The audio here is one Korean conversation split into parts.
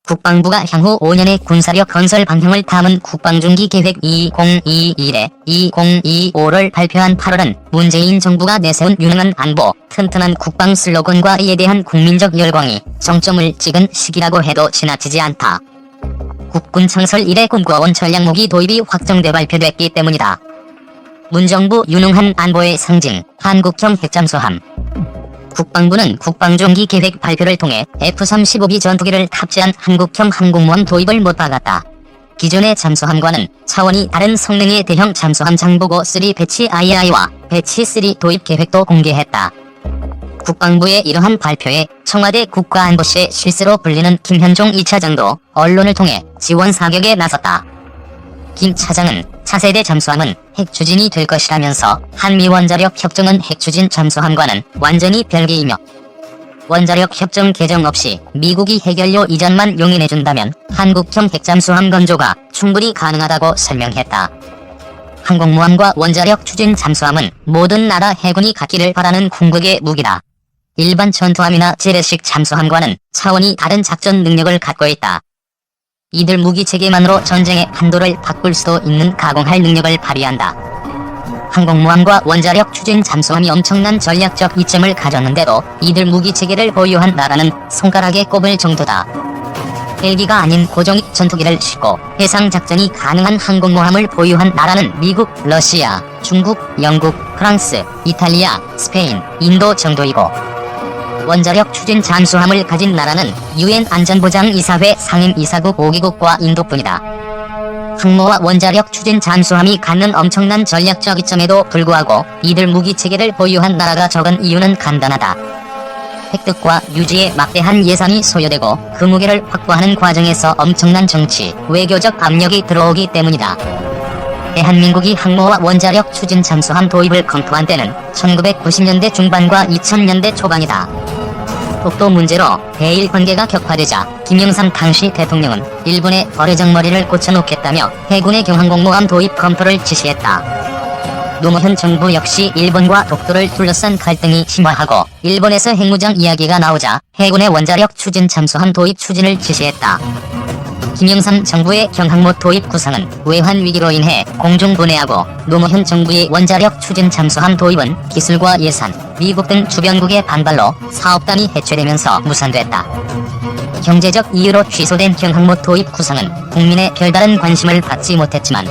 국방부가 향후 5년의 군사력 건설 방향을 담은 국방중기 계획 2021-2025를 발표한 8월은 문재인 정부가 내세운 유능한 안보, 튼튼한 국방 슬로건과에 대한 국민적 열광이 정점을 찍은 시기라고 해도 지나치지 않다. 국군 창설 이래 꿈꿔온 전략무기 도입이 확정돼 발표됐기 때문이다. 문정부 유능한 안보의 상징, 한국형 핵잠수함. 국방부는 국방중기 계획 발표를 통해 F-35B 전투기를 탑재한 한국형 항공모함 도입을 못 박았다. 기존의 잠수함과는 차원이 다른 성능의 대형 잠수함 장보고 3 배치 II와 배치 3 도입 계획도 공개했다. 국방부의 이러한 발표에 청와대 국가안보실의 실세로 불리는 김현종 2차장도 언론을 통해 지원 사격에 나섰다. 김 차장은 차세대 잠수함은 핵추진이 될 것이라면서 한미 원자력 협정은 핵추진 잠수함과는 완전히 별개이며 원자력 협정 개정 없이 미국이 해결료 이전만 용인해준다면 한국형 핵잠수함 건조가 충분히 가능하다고 설명했다. 항공모함과 원자력 추진 잠수함은 모든 나라 해군이 갖기를 바라는 궁극의 무기다. 일반 전투함이나 재래식 잠수함과는 차원이 다른 작전 능력을 갖고 있다. 이들 무기체계만으로 전쟁의 판도를 바꿀 수도 있는 가공할 능력을 발휘한다. 항공모함과 원자력 추진 잠수함이 엄청난 전략적 이점을 가졌는데도 이들 무기체계를 보유한 나라는 손가락에 꼽을 정도다. 헬기가 아닌 고정익 전투기를 싣고 해상작전이 가능한 항공모함을 보유한 나라는 미국, 러시아, 중국, 영국, 프랑스, 이탈리아, 스페인, 인도 정도이고 원자력 추진 잠수함을 가진 나라는 UN 안전보장이사회 상임이사국 5개국과 인도뿐이다. 항모와 원자력 추진 잠수함이 갖는 엄청난 전략적 이점에도 불구하고 이들 무기체계를 보유한 나라가 적은 이유는 간단하다. 획득과 유지에 막대한 예산이 소요되고 그 무게를 확보하는 과정에서 엄청난 정치, 외교적 압력이 들어오기 때문이다. 대한민국이 항모와 원자력 추진 잠수함 도입을 검토한 때는 1990년대 중반과 2000년대 초반이다. 독도 문제로 대일 관계가 격화되자 김영삼 당시 대통령은 일본에 거래정머리를 꽂혀놓겠다며 해군의 경항공모함 도입 검토를 지시했다. 노무현 정부 역시 일본과 독도를 둘러싼 갈등이 심화하고 일본에서 핵무장 이야기가 나오자 해군의 원자력 추진 잠수함 도입 추진을 지시했다. 김영삼 정부의 경항모 도입 구상은 외환 위기로 인해 공중 분해하고 노무현 정부의 원자력 추진 잠수함 도입은 기술과 예산, 미국 등 주변국의 반발로 사업단이 해체되면서 무산됐다. 경제적 이유로 취소된 경항모 도입 구상은 국민의 별다른 관심을 받지 못했지만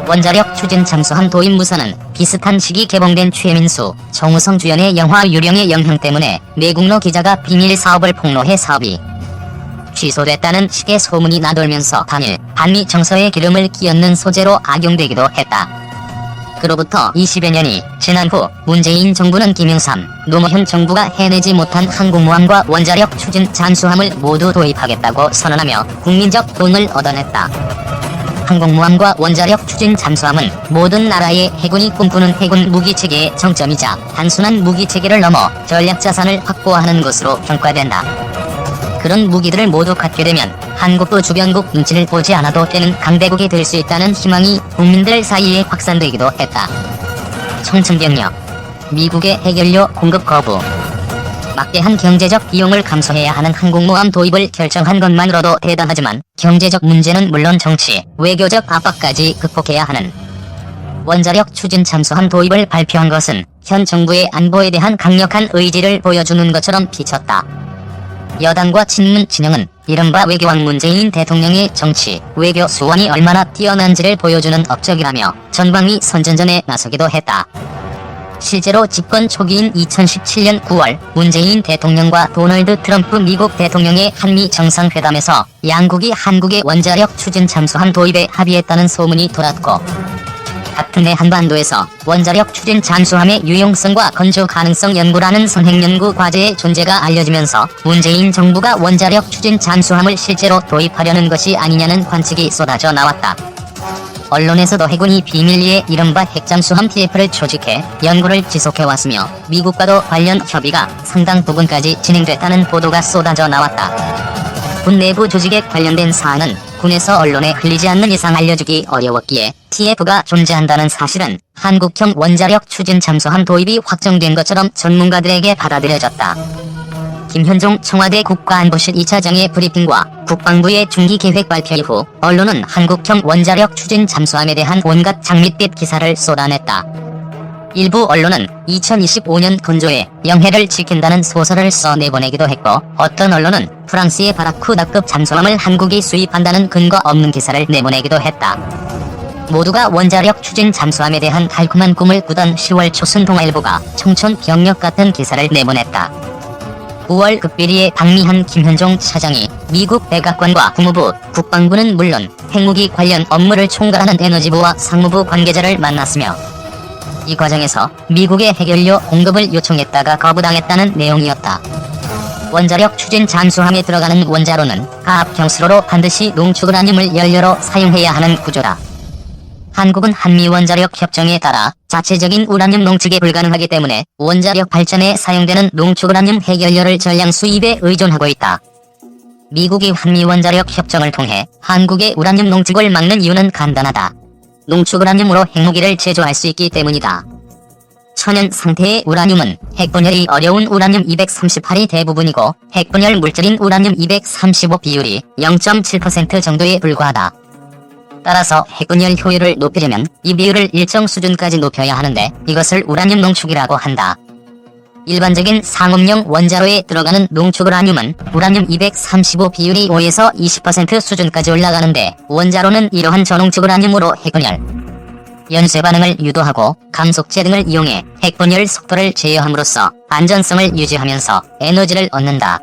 원자력 추진 잠수함 도입 무산은 비슷한 시기 개봉된 최민수, 정우성 주연의 영화 유령의 영향 때문에 내국노 기자가 비밀 사업을 폭로해 사업이 취소됐다는 식의 소문이 나돌면서 단일 반미 정서에 기름을 끼얹는 소재로 악용되기도 했다. 그로부터 20여 년이 지난 후 문재인 정부는 김영삼, 노무현 정부가 해내지 못한 항공모함과 원자력 추진 잠수함을 모두 도입하겠다고 선언하며 국민적 도움을 얻어냈다. 항공모함과 원자력 추진 잠수함은 모든 나라의 해군이 꿈꾸는 해군 무기체계의 정점이자 단순한 무기체계를 넘어 전략자산을 확보하는 것으로 평가된다. 그런 무기들을 모두 갖게 되면 한국도 주변국 눈치를 보지 않아도 되는 강대국이 될 수 있다는 희망이 국민들 사이에 확산되기도 했다. 청천벽력, 미국의 해결료 공급 거부, 막대한 경제적 비용을 감수해야 하는 항공모함 도입을 결정한 것만으로도 대단하지만 경제적 문제는 물론 정치, 외교적 압박까지 극복해야 하는 원자력 추진 잠수함 도입을 발표한 것은 현 정부의 안보에 대한 강력한 의지를 보여주는 것처럼 비쳤다. 여당과 친문 진영은 이른바 외교왕 문재인 대통령의 정치, 외교 수완이 얼마나 뛰어난지를 보여주는 업적이라며 전방위 선전전에 나서기도 했다. 실제로 집권 초기인 2017년 9월 문재인 대통령과 도널드 트럼프 미국 대통령의 한미 정상회담에서 양국이 한국의 원자력 추진 잠수함 도입에 합의했다는 소문이 돌았고 같은 해 한반도에서 원자력 추진 잠수함의 유용성과 건조 가능성 연구라는 선행연구 과제의 존재가 알려지면서 문재인 정부가 원자력 추진 잠수함을 실제로 도입하려는 것이 아니냐는 관측이 쏟아져 나왔다. 언론에서도 해군이 비밀리에 이른바 핵잠수함 TF를 조직해 연구를 지속해왔으며 미국과도 관련 협의가 상당 부분까지 진행됐다는 보도가 쏟아져 나왔다. 군 내부 조직에 관련된 사안은 군에서 언론에 흘리지 않는 이상 알려주기 어려웠기에 TF가 존재한다는 사실은 한국형 원자력 추진 잠수함 도입이 확정된 것처럼 전문가들에게 받아들여졌다. 김현종 청와대 국가안보실 2차장의 브리핑과 국방부의 중기계획 발표 이후 언론은 한국형 원자력 추진 잠수함에 대한 온갖 장밋빛 기사를 쏟아냈다. 일부 언론은 2025년 건조에 영해를 지킨다는 소설을 써 내보내기도 했고, 어떤 언론은 프랑스의 바라쿠다급 잠수함을 한국이 수입한다는 근거 없는 기사를 내보내기도 했다. 모두가 원자력 추진 잠수함에 대한 달콤한 꿈을 꾸던 10월 조선동아일보가 청천벽력 같은 기사를 내보냈다. 9월 극비리에 방미한 김현종 차장이 미국 백악관과 국무부, 국방부는 물론 핵무기 관련 업무를 총괄하는 에너지부와 상무부 관계자를 만났으며, 이 과정에서 미국의 핵연료 공급을 요청했다가 거부당했다는 내용이었다. 원자력 추진 잠수함에 들어가는 원자로는 가압경수로로 반드시 농축우라늄을 연료로 사용해야 하는 구조다. 한국은 한미원자력협정에 따라 자체적인 우라늄 농축이 불가능하기 때문에 원자력 발전에 사용되는 농축우라늄 핵연료를 전량 수입에 의존하고 있다. 미국이 한미원자력협정을 통해 한국의 우라늄 농축을 막는 이유는 간단하다. 농축우라늄으로 핵무기를 제조할 수 있기 때문이다. 천연 상태의 우라늄은 핵분열이 어려운 우라늄 238이 대부분이고, 핵분열 물질인 우라늄 235 비율이 0.7% 정도에 불과하다. 따라서 핵분열 효율을 높이려면 이 비율을 일정 수준까지 높여야 하는데, 이것을 우라늄 농축이라고 한다. 일반적인 상업용 원자로에 들어가는 농축우라늄은 우라늄 235 비율이 5에서 20% 수준까지 올라가는데, 원자로는 이러한 저농축우라늄으로 핵분열, 연쇄 반응을 유도하고 감속제 등을 이용해 핵분열 속도를 제어함으로써 안전성을 유지하면서 에너지를 얻는다.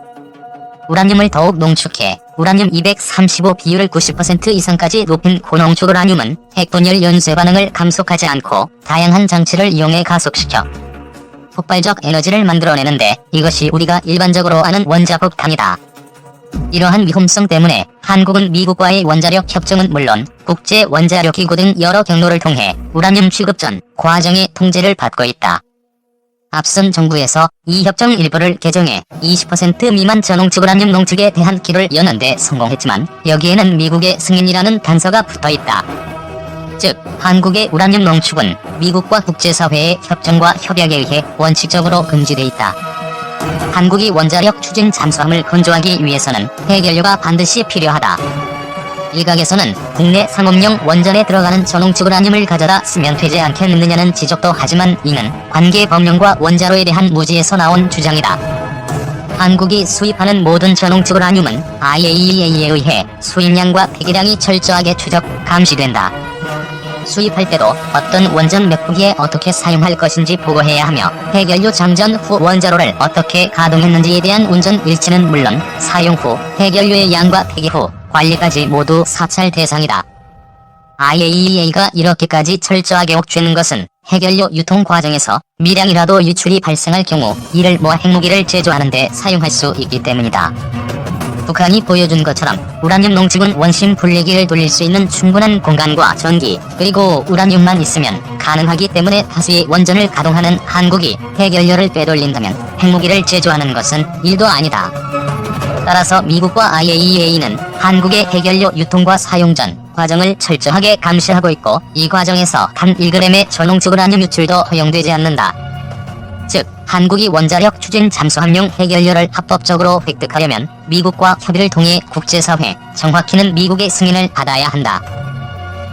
우라늄을 더욱 농축해 우라늄 235 비율을 90% 이상까지 높인 고농축우라늄은 핵분열 연쇄 반응을 감속하지 않고 다양한 장치를 이용해 가속시켜 폭발적 에너지를 만들어내는데, 이것이 우리가 일반적으로 아는 원자폭탄이다. 이러한 위험성 때문에 한국은 미국과의 원자력 협정은 물론 국제 원자력 기구 등 여러 경로를 통해 우라늄 취급 전 과정의 통제를 받고 있다. 앞선 정부에서 이 협정 일부를 개정해 20% 미만 저농축우라늄 농축에 대한 길을 여는 데 성공했지만, 여기에는 미국의 승인이라는 단서가 붙어있다. 즉, 한국의 우라늄 농축은 미국과 국제사회의 협정과 협약에 의해 원칙적으로 금지돼 있다. 한국이 원자력 추진 잠수함을 건조하기 위해서는 핵연료가 반드시 필요하다. 일각에서는 국내 상업용 원전에 들어가는 저농축우라늄을 가져다 쓰면 되지 않겠느냐는 지적도 하지만, 이는 관계 법령과 원자로에 대한 무지에서 나온 주장이다. 한국이 수입하는 모든 저농축우라늄은 IAEA에 의해 수입량과 폐기량이 철저하게 추적, 감시된다. 수입할 때도 어떤 원전 몇 호기에 어떻게 사용할 것인지 보고해야 하며, 핵연료 장전 후 원자로를 어떻게 가동했는지에 대한 운전 일지는 물론 사용 후 핵연료의 양과 폐기 후 관리까지 모두 사찰 대상이다. IAEA가 이렇게까지 철저하게 옥죄는 것은 핵연료 유통 과정에서 미량이라도 유출이 발생할 경우 이를 모아 핵무기를 제조하는 데 사용할 수 있기 때문이다. 북한이 보여준 것처럼 우라늄 농축은 원심 분리기를 돌릴 수 있는 충분한 공간과 전기, 그리고 우라늄만 있으면 가능하기 때문에 다수의 원전을 가동하는 한국이 핵연료를 빼돌린다면 핵무기를 제조하는 것은 일도 아니다. 따라서 미국과 IAEA는 한국의 핵연료 유통과 사용 전 과정을 철저하게 감시하고 있고, 이 과정에서 단 1g의 저농축우라늄 유출도 허용되지 않는다. 즉, 한국이 원자력 추진 잠수함용 핵연료를 합법적으로 획득하려면 미국과 협의를 통해 국제사회, 정확히는 미국의 승인을 받아야 한다.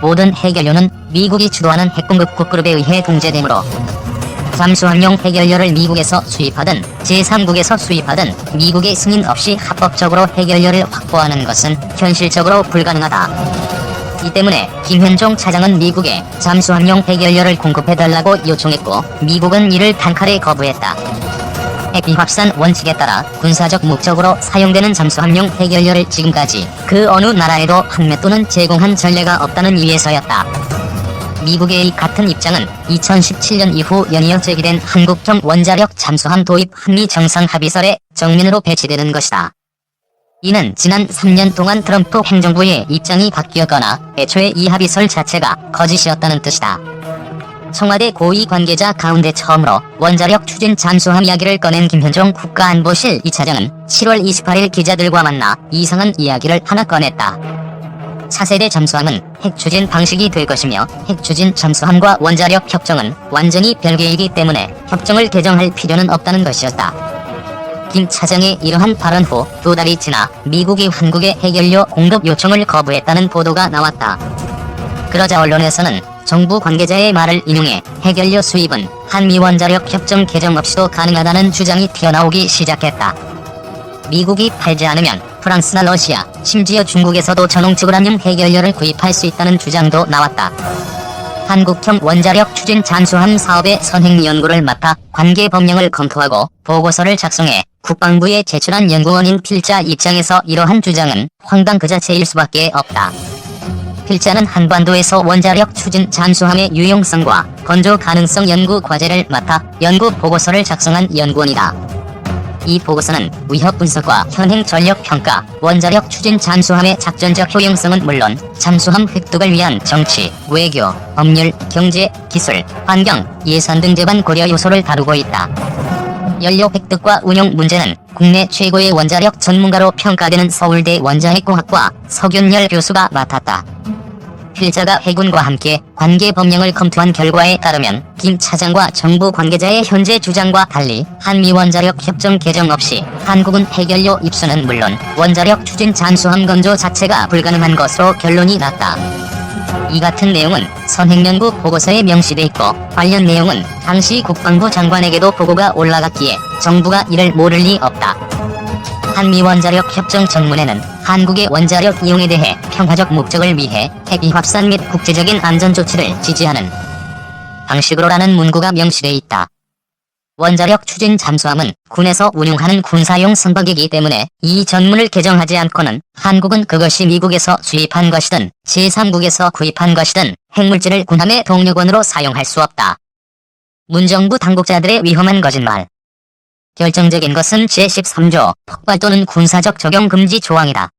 모든 핵연료는 미국이 주도하는 핵공급국 그룹에 의해 통제되므로, 잠수함용 핵연료를 미국에서 수입하든 제3국에서 수입하든 미국의 승인 없이 합법적으로 핵연료를 확보하는 것은 현실적으로 불가능하다. 이 때문에 김현종 차장은 미국에 잠수함용 핵연료를 공급해달라고 요청했고, 미국은 이를 단칼에 거부했다. 핵비확산 원칙에 따라 군사적 목적으로 사용되는 잠수함용 핵연료를 지금까지 그 어느 나라에도 판매 또는 제공한 전례가 없다는 이유에서였다. 미국의 이 같은 입장은 2017년 이후 연이어 제기된 한국형 원자력 잠수함 도입 한미 정상합의설의 정면으로 배치되는 것이다. 이는 지난 3년 동안 트럼프 행정부의 입장이 바뀌었거나 애초에 이 합의설 자체가 거짓이었다는 뜻이다. 청와대 고위 관계자 가운데 처음으로 원자력 추진 잠수함 이야기를 꺼낸 김현종 국가안보실 2차장은 7월 28일 기자들과 만나 이상한 이야기를 하나 꺼냈다. 차세대 잠수함은 핵추진 방식이 될 것이며, 핵추진 잠수함과 원자력 협정은 완전히 별개이기 때문에 협정을 개정할 필요는 없다는 것이었다. 김 차장의 이러한 발언 후 2달이 지나 미국이 한국의 해결료 공급 요청을 거부했다는 보도가 나왔다. 그러자 언론에서는 정부 관계자의 말을 인용해 해결료 수입은 한미 원자력 협정 개정 없이도 가능하다는 주장이 튀어나오기 시작했다. 미국이 팔지 않으면 프랑스나 러시아, 심지어 중국에서도 전홍축 우라늄 해결료를 구입할 수 있다는 주장도 나왔다. 한국형 원자력 추진 잠수함 사업의 선행 연구를 맡아 관계 법령을 검토하고 보고서를 작성해 국방부에 제출한 연구원인 필자 입장에서 이러한 주장은 황당 그 자체일 수밖에 없다. 필자는 한반도에서 원자력 추진 잠수함의 유용성과 건조 가능성 연구 과제를 맡아 연구 보고서를 작성한 연구원이다. 이 보고서는 위협 분석과 현행 전력 평가, 원자력 추진 잠수함의 작전적 효용성은 물론 잠수함 획득을 위한 정치, 외교, 법률, 경제, 기술, 환경, 예산 등 제반 고려 요소를 다루고 있다. 연료 획득과 운용 문제는 국내 최고의 원자력 전문가로 평가되는 서울대 원자핵공학과 석윤열 교수가 맡았다. 필자가 해군과 함께 관계 법령을 검토한 결과에 따르면 김 차장과 정부 관계자의 현재 주장과 달리 한미 원자력 협정 개정 없이 한국은 해결료 입수는 물론 원자력 추진 잠수함 건조 자체가 불가능한 것으로 결론이 났다. 이 같은 내용은 선행연구 보고서에 명시돼 있고 관련 내용은 당시 국방부 장관에게도 보고가 올라갔기에 정부가 이를 모를 리 없다. 한미 원자력 협정 전문에는 한국의 원자력 이용에 대해 평화적 목적을 위해 핵 비확산 및 국제적인 안전 조치를 지지하는 방식으로라는 문구가 명시돼 있다. 원자력 추진 잠수함은 군에서 운용하는 군사용 선박이기 때문에 이 전문을 개정하지 않고는 한국은 그것이 미국에서 수입한 것이든 제3국에서 구입한 것이든 핵물질을 군함의 동력원으로 사용할 수 없다. 문정부 당국자들의 위험한 거짓말. 결정적인 것은 제13조 폭발 또는 군사적 적용 금지 조항이다.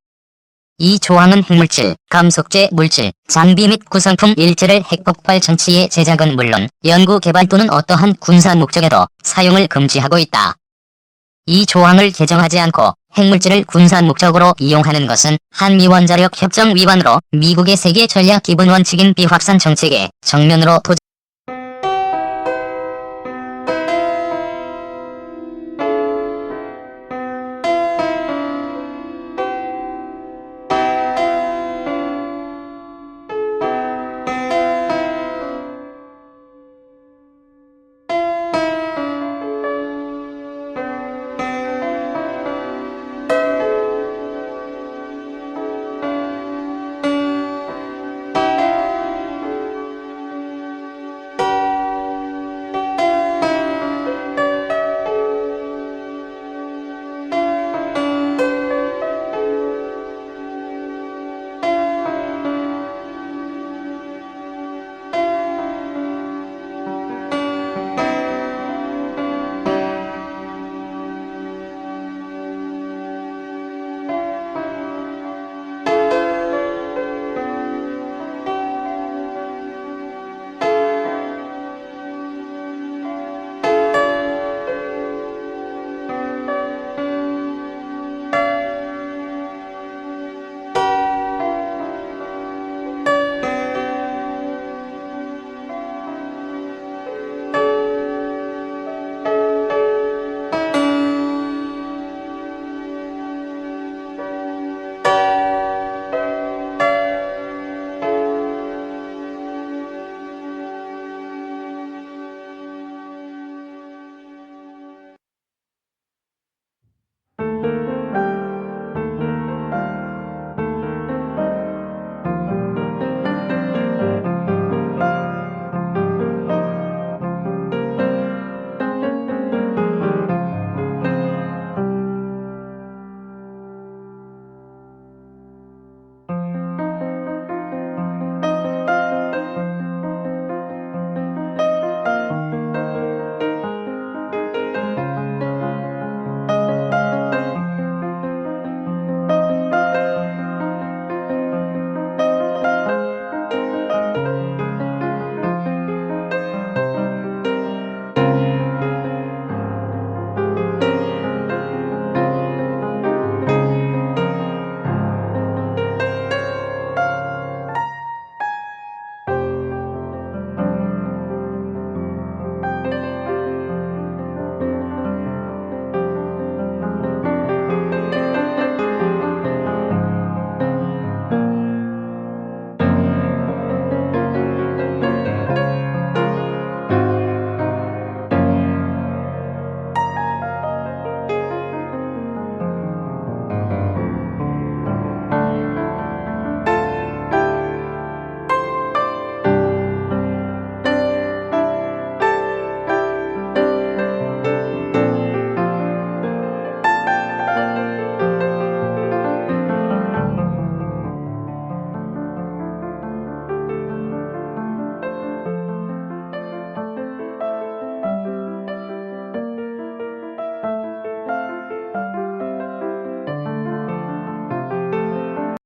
이 조항은 핵물질, 감속제 물질, 장비 및 구성품 일체를 핵폭발 전치의 제작은 물론 연구 개발 또는 어떠한 군사 목적에도 사용을 금지하고 있다. 이 조항을 개정하지 않고 핵물질을 군사 목적으로 이용하는 것은 한미 원자력 협정 위반으로 미국의 세계 전략 기본 원칙인 비확산 정책에 정면으로